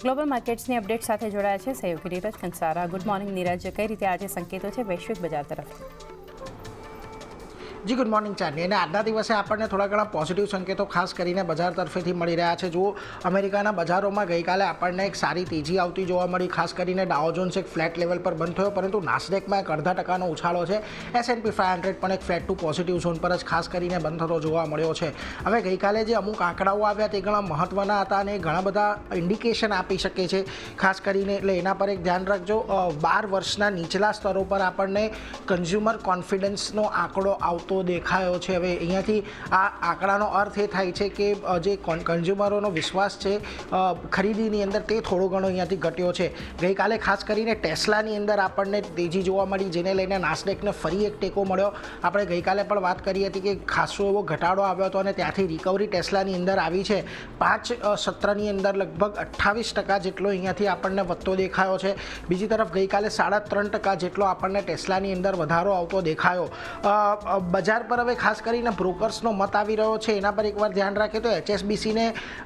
Global માર્કેટ્સની update સાથે જોડાયા છે સહયોગી નીરજ કંસારા. ગુડ મોર્નિંગ નીરજ, કઈ રીતે આજે સંકેતો છે વૈશ્વિક બજાર તરફ? જી ગુડ મોર્નિંગ ચાંદની. અને આજના દિવસે આપણને થોડા ઘણા પોઝિટિવ સંકેતો ખાસ કરીને બજાર તરફેથી મળી રહ્યા છે. જો અમેરિકાના બજારોમાં ગઈકાલે આપણને એક સારી તેજી આવતી જોવા મળી, ખાસ કરીને ડાઉ જોન્સ એક ફ્લેટ લેવલ પર બંધ થયો, પરંતુ નાસ્ડેકમાં એક અડધા ટકાનો ઉછાળો છે. S&P 500 પણ એક ફ્લેટ ટુ પોઝિટિવ ઝોન પર જ ખાસ કરીને બંધ થતો જોવા મળ્યો છે. હવે ગઈકાલે જે અમુક આંકડાઓ આવ્યા તે ઘણા મહત્વના હતા અને ઘણા બધા ઇન્ડિકેશન આપી શકે છે ખાસ કરીને, એટલે એના પર એક ધ્યાન રાખજો. 12 વર્ષના નીચલા સ્તરો પર આપણને કન્ઝ્યુમર કોન્ફિડન્સનો આંકડો આવતો દેખાયો છે. હવે અહીંયાથી આ આંકડાનો અર્થ એ થાય છે કે જે કન્ઝ્યુમરોનો વિશ્વાસ છે ખરીદીની અંદર તે થોડો ઘણો અહીંયાથી ઘટ્યો છે. ગઈકાલે ખાસ કરીને ટેસ્લાની અંદર આપણને તેજી જોવા મળી, જેને લઈને નાસ્ડેકને ફરી એક ટેકો મળ્યો. આપણે ગઈકાલે પણ વાત કરી હતી કે ખાસો એવો ઘટાડો આવ્યો હતો અને ત્યાંથી રિકવરી ટેસ્લાની અંદર આવી છે. 5 સત્રની અંદર લગભગ 28% જેટલો અહીંયાથી આપણને વધતો દેખાયો છે. બીજી તરફ ગઈકાલે 3.5% જેટલો આપણને ટેસ્લાની અંદર વધારો આવતો દેખાયો. બજાર પર હવે ખાસ કરીને બ્રોકર્સનો મત આવી રહ્યો છે, એના પર એકવાર ધ્યાન રાખીએ તો HSBCને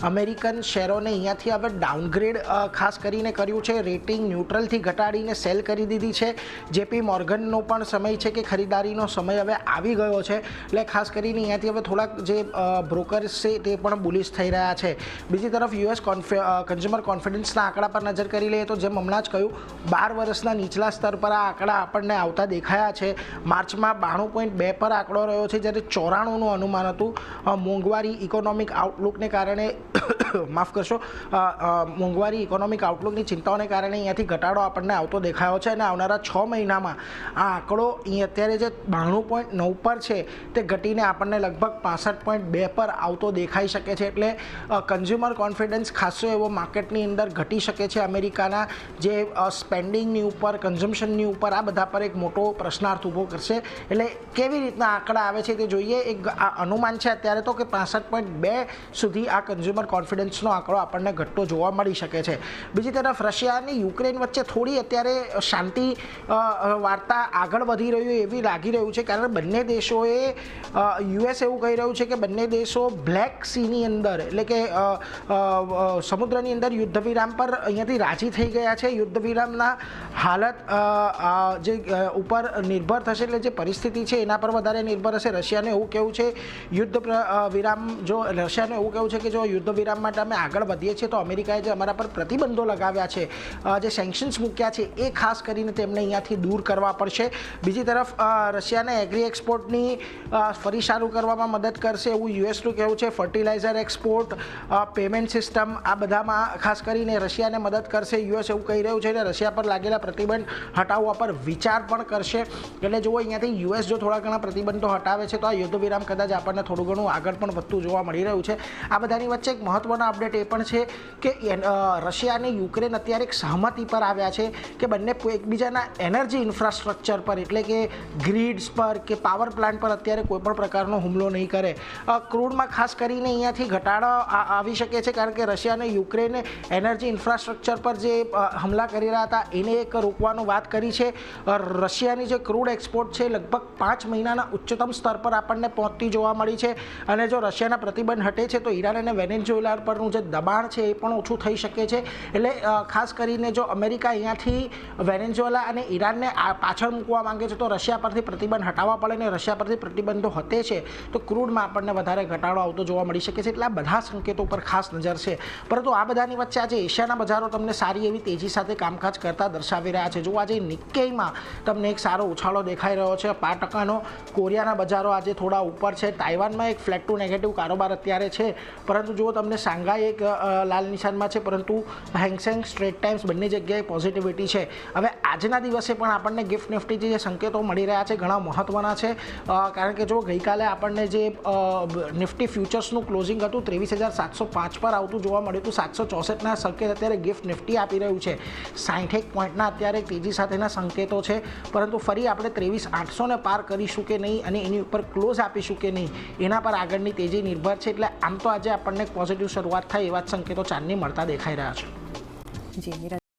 અમેરિકન શેરોને અહીંયાથી હવે ડાઉનગ્રેડ ખાસ કરીને કર્યું છે. રેટિંગ ન્યુટ્રલથી ઘટાડીને સેલ કરી દીધી છે. JP મોર્ગનનો પણ સમય છે કે ખરીદારીનો સમય હવે આવી ગયો છે, એટલે ખાસ કરીને અહીંયાથી હવે થોડાક જે બ્રોકર્સ છે તે પણ બુલિશ થઈ રહ્યા છે. બીજી તરફ US કન્ઝ્યુમર કોન્ફિડન્સના આંકડા પર નજર કરી લઈએ તો જેમ હમણાં જ કહ્યું, 12 વર્ષના નીચલા સ્તર પર આ આંકડા આપણને આવતા દેખાયા છે. માર્ચમાં 92.2 પર આંકડો રહ્યો છે, જ્યારે 94નું અનુમાન હતું. મોંઘવારી ઇકોનોમિક આઉટલુકને કારણે માફ કરશો, મોંઘવારી ઇકોનોમિક આઉટલુકની ચિંતાઓને કારણે અહીંયાથી ઘટાડો આપણને આવતો દેખાયો છે અને આવનારા 6 મહિનામાં આ આંકડો અહીં અત્યારે જે 92.9 પર છે તે ઘટીને આપણને લગભગ 65.2 પર આવતો દેખાઈ શકે છે. એટલે કન્ઝ્યુમર કોન્ફિડન્સ ખાસો એવો માર્કેટની અંદર ઘટી શકે છે. અમેરિકાના જે સ્પેન્ડિંગની ઉપર, કન્ઝમ્પશનની ઉપર, આ બધા પર એક મોટો પ્રશ્નાર્થ ઊભો કરશે. એટલે કેવી રીતના આંકડા આવે છે તે જોઈએ. એક અનુમાન છે અત્યારે તો કે 65.2 સુધી આ કન્ઝ્યુમર કોન્ફિડન્સનો આંકડો આપણને ઘટતો જોવા મળી શકે છે. બીજી તરફ રશિયા અને યુક્રેન વચ્ચે થોડી અત્યારે શાંતિ વાર્તા આગળ વધી રહ્યું એવી લાગી રહ્યું છે, કારણ બંને દેશોએ US એવું કહી રહ્યું છે કે બંને દેશો બ્લેક સીની અંદર, એટલે કે સમુદ્રની અંદર યુદ્ધ વિરામ પર અહીંયાથી રાજી થઈ ગયા છે. યુદ્ધ વિરામના હાલત જે ઉપર નિર્ભર થશે, એટલે જે પરિસ્થિતિ છે એના પર વધારે નિર્ભર હશે. રશિયાને એવું કહેવું છે રશિયાને એવું કહેવું છે કે જો યુદ્ધ વિરામ માટે અમે આગળ વધીએ છીએ તો અમેરિકાએ જે અમારા પર પ્રતિબંધો લગાવ્યા છે, જે સેન્કશન્સ મૂક્યા છે, એ ખાસ કરીને તેમને અહીંયાથી દૂર કરવા પડશે. બીજી તરફ રશિયાને એગ્રી એક્સપોર્ટની ફરી સારું કરવામાં મદદ કરશે એવું યુએસનું કહેવું છે. ફર્ટિલાઇઝર એક્સપોર્ટ, પેમેન્ટ સિસ્ટમ, આ બધામાં ખાસ કરીને રશિયાને મદદ કરશે યુએસ એવું કહી રહ્યું છે. અને રશિયા પર લાગેલા પ્રતિબંધ હટાવવા પર વિચાર પણ કરશે. એટલે જુઓ, અહીંયાથી યુએસ જો થોડા ઘણા પ્રતિબંધો હટાવે છે તો આ યુદ્ધ વિરામ કદાચ આપણને થોડું ઘણું આગળ પણ વધતું જોવા મળી રહ્યું છે. આ બધાની વચ્ચે એક મહત્વના અપડેટ એ પણ છે કે રશિયા અને યુક્રેન અત્યારે એક સહમતિ પર આવ્યા છે કે બંને એકબીજાના એનર્જી ઇન્ફ્રાસ્ટ્રક્ચર પર, એટલે કે ગ્રીડ્સ પર કે પાવર પ્લાન્ટ પર અત્યારે કોઈપણ પ્રકારનો હુમલો નહીં કરે. ક્રૂડમાં ખાસ કરીને અહીંયાથી ઘટાડો આવી શકે છે, કારણ કે રશિયા અને યુક્રેને એનર્જી ઇન્ફ્રાસ્ટ્રક્ચર પર જે હમલા કરી રહ્યા હતા એને એક રોકવાનું વાત કરી છે. રશિયાની જે ક્રૂડ એક્સપોર્ટ છે લગભગ 5 મહિનાના ઉચ્ચતમ સ્તર પર આપણને પહોંચતી જોવા મળી છે. અને જો રશિયાના પ્રતિબંધ હટે છે તો ઈરાન અને વેનેઝુએલા પરનું જે દબાણ છે એ પણ ઓછું થઈ શકે છે. એટલે ખાસ કરીને જો અમેરિકા અહીંયાથી વેનેઝુએલા અને ઈરાનને પાછળ મૂકવા માંગે છે તો રશિયા પરથી પ્રતિબંધ હટાવવા પડે, અને રશિયા પરથી પ્રતિબંધો હટે છે તો ક્રૂડમાં આપણને વધારે ઘટાડો આવતો જોવા મળી શકે છે. એટલે આ બધા સંકેતો પર ખાસ નજર છે. પરંતુ આ બધાની વચ્ચે આજે એશિયાના બજારો તમને સારી એવી તેજી સાથે કામકાજ કરતા દર્શાવી રહ્યા છે. જો આજે નિક્કેઈમાં તમને એક સારો ઉછાળો દેખાઈ રહ્યો છે, 5%. કોરિયાના બજારો આજે થોડા ઉપર છે. તાઇવાનમાં એક ફ્લેટ ટુ નેગેટિવ કારોબાર અત્યારે છે, પરંતુ જો તમને શાંઘાઈ એક લાલ નિશાનમાં છે, પરંતુ હેંગસેંગ, સ્ટ્રેટ ટાઈમ્સ બંને જગ્યાએ પોઝિટિવિટી છે. હવે આજના દિવસે પણ આપણને ગિફ્ટ નિફ્ટીથી જે સંકેતો મળી રહ્યા છે ઘણા મહત્વના છે, કારણ કે જો ગઈકાલે આપણને જે નિફ્ટી ફ્યુચર્સનું ક્લોઝિંગ હતું 23,705 પર આવતું જોવા મળ્યું હતું. 764ના સંકેત અત્યારે ગિફ્ટ નિફ્ટી આપી રહ્યું છે. 61 પોઈન્ટના અત્યારે તેજી સાથેના સંકેતો છે, પરંતુ ફરી આપણે 23,800ને પાર કરીશું કે નહીં અને એની ઉપર ક્લોઝ આપીશું કે નહીં એના પર આગળની તેજી નિર્ભર છે. એટલે આમ તો આજે આપણને પોઝિટિવ શરૂઆત થાય એવા જ સંકેતો ચાંદની મળતા દેખાઈ રહ્યા છે. જી.